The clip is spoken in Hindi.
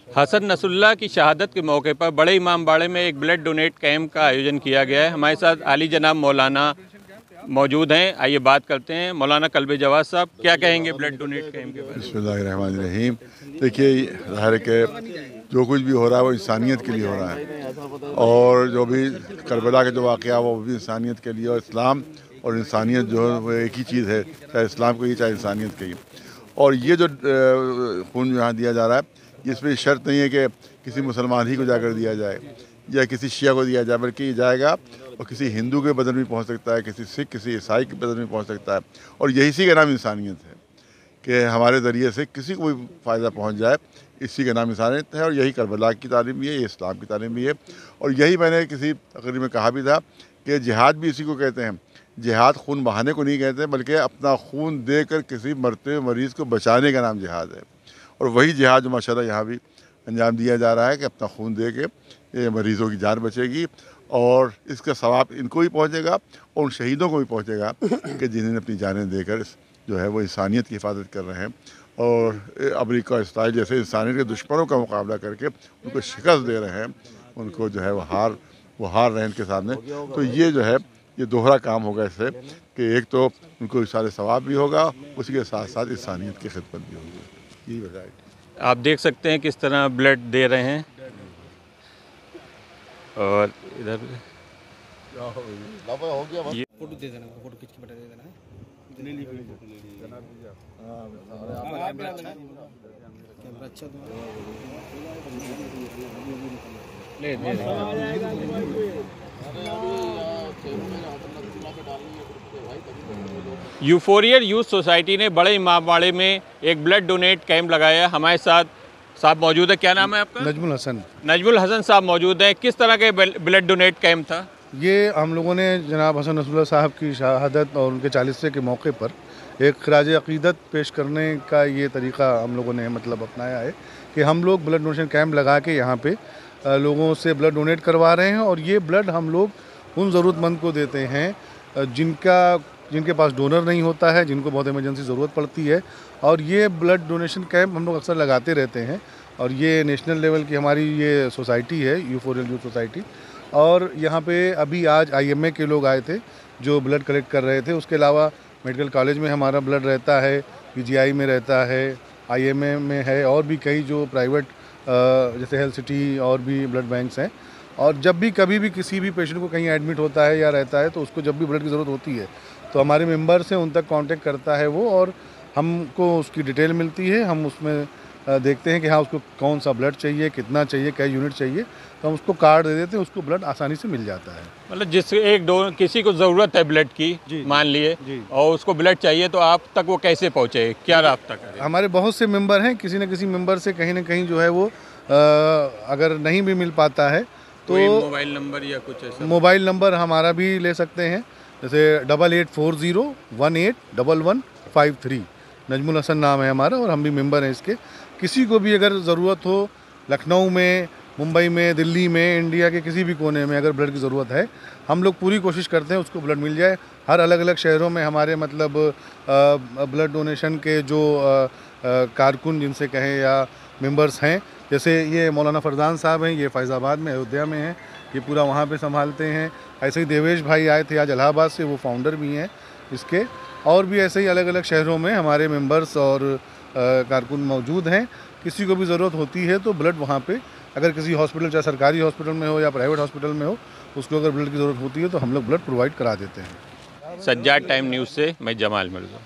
हसन नसरुल्लाह की शहादत के मौके पर बड़े इमामबाड़े में एक ब्लड डोनेट कैंप का आयोजन किया गया है। हमारे साथ आली जनाब मौलाना मौजूद हैं। आइए बात करते हैं। मौलाना कल्बे जवाद साहब, क्या कहेंगे ब्लड डोनेट कैंप के बारे में? बिस्मिल्लाहिर्रहमानिर्रहीम। देखिए, ज़ाहिर है कि जो कुछ भी हो रहा है वो इंसानियत के लिए हो रहा है, और जो भी करबला का जो वाक़या वो भी इंसानियत के लिए, और इस्लाम और इंसानियत जो है वो एक ही चीज़ है, चाहे इस्लाम को ही चाहे इंसानियत के ही। और ये जो खून यहाँ दिया जा रहा है, इसमें शर्त नहीं है कि किसी मुसलमान ही को जाकर दिया जाए या किसी शिया को दिया जाए, बल्कि ये जाएगा और किसी हिंदू के बदन में पहुँच सकता है, किसी सिख, किसी ईसाई के बदन में पहुँच सकता है। और यही सी का नाम इंसानियत है कि हमारे ज़रिए से किसी को भी फ़ायदा पहुँच जाए, इसी का नाम इंसानियत है। और यही करबला की तालीम भी है, ये इस्लाम की तालीम भी है। और यही मैंने किसी तकरीर में कहा भी था कि जिहाद भी इसी को कहते हैं। जिहाद खून बहाने को नहीं कहते, बल्कि अपना खून देकर किसी मरते हुए मरीज़ को बचाने का नाम जिहाद है। और वही जिहाद जो माशाल्लाह यहाँ भी अंजाम दिया जा रहा है कि अपना खून दे के ये मरीज़ों की जान बचेगी, और इसका सवाब इनको भी पहुँचेगा और उन शहीदों को भी पहुँचेगा कि जिन्होंने अपनी जानें देकर जो है वो इंसानियत की हिफाजत कर रहे हैं, और अमेरिका इसराइल जैसे इंसानियत के दुश्मनों का मुकाबला करके उनको शिकस्त दे रहे हैं, उनको जो है वो हार रहे हैं इनके सामने। तो ये जो है ये दोहरा काम होगा इससे कि एक तो उनको इशारे सवाब भी होगा, उसी के साथ साथ इंसानियत की खिदमत भी होगी। यही वजह है। आप देख सकते हैं किस तरह ब्लड दे रहे हैं। और इधर ये फोटो दे देना, फोटो खींच के बता दे देना है। कैमरा अच्छा यूफोरियर यूथ सोसाइटी ने बड़े इमामबाड़े में एक ब्लड डोनेट कैंप लगाया। हमारे साथ साहब मौजूद है। क्या नाम है आपका? नजमुल हसन। नजमुल हसन साहब मौजूद हैं। किस तरह के ब्लड डोनेट कैंप था? ये हम लोगों ने जनाब हसन नसरुल्लाह साहब की शहादत और उनके 40वें के मौके पर एक खराज अक़ीदत पेश करने का ये तरीक़ा हम लोगों ने मतलब अपनाया है कि हम लोग ब्लड डोनेशन कैंप लगा के यहाँ पे लोगों से ब्लड डोनेट करवा रहे हैं। और ये ब्लड हम लोग उन ज़रूरतमंद को देते हैं जिनके पास डोनर नहीं होता है, जिनको बहुत इमरजेंसी ज़रूरत पड़ती है। और ये ब्लड डोनेशन कैंप हम लोग अक्सर लगाते रहते हैं, और ये नेशनल लेवल की हमारी ये सोसाइटी है, यूफोरियल यूथ सोसाइटी। और यहाँ पे अभी आज IMA के लोग आए थे जो ब्लड कलेक्ट कर रहे थे। उसके अलावा मेडिकल कॉलेज में हमारा ब्लड रहता है, PGI में रहता है, IMA में है, और भी कई जो प्राइवेट जैसे हेल्थ सिटी और भी ब्लड बैंक्स हैं। और जब भी कभी भी किसी भी पेशेंट को कहीं एडमिट होता है या रहता है, तो उसको जब भी ब्लड की ज़रूरत होती है तो हमारे मेंबर से उन तक कांटेक्ट करता है वो, और हमको उसकी डिटेल मिलती है। हम उसमें देखते हैं कि हाँ उसको कौन सा ब्लड चाहिए, कितना चाहिए, क्या यूनिट चाहिए, तो हम उसको कार्ड दे देते हैं, उसको ब्लड आसानी से मिल जाता है। मतलब किसी को ज़रूरत है ब्लड की, मान लिए, और उसको ब्लड चाहिए, तो आप तक वो कैसे पहुँचे, क्या राब्ता करें? हमारे बहुत से मेंबर हैं, किसी न किसी मेंबर से कहीं ना कहीं जो है वो अगर नहीं भी मिल पाता है तो मोबाइल नंबर या कुछ ऐसा? मोबाइल नंबर हमारा भी ले सकते हैं, जैसे 8840181153। नजमुल हसन नाम है हमारा, और हम भी मेंबर हैं इसके। किसी को भी अगर ज़रूरत हो, लखनऊ में, मुंबई में, दिल्ली में, इंडिया के किसी भी कोने में अगर ब्लड की ज़रूरत है, हम लोग पूरी कोशिश करते हैं उसको ब्लड मिल जाए। हर अलग अलग शहरों में हमारे मतलब ब्लड डोनेशन के जो कारकुन जिनसे कहें या मेंबर्स हैं, जैसे ये मौलाना फरजान साहब हैं, ये फैज़ाबाद में, अयोध्या में हैं, ये पूरा वहाँ पे संभालते हैं। ऐसे ही देवेश भाई आए थे आज इलाहाबाद से, वो फाउंडर भी हैं इसके। और भी ऐसे ही अलग अलग शहरों में हमारे मेंबर्स और कारकुन मौजूद हैं। किसी को भी ज़रूरत होती है तो ब्लड वहाँ पे, अगर किसी हॉस्पिटल, चाहे सरकारी हॉस्पिटल में हो या प्राइवेट हॉस्पिटल में हो, उसको अगर ब्लड की ज़रूरत होती है तो हम लोग ब्लड प्रोवाइड करा देते हैं। सज्जाद टाइम न्यूज़ से मैं जमाल मिर्ज़ा।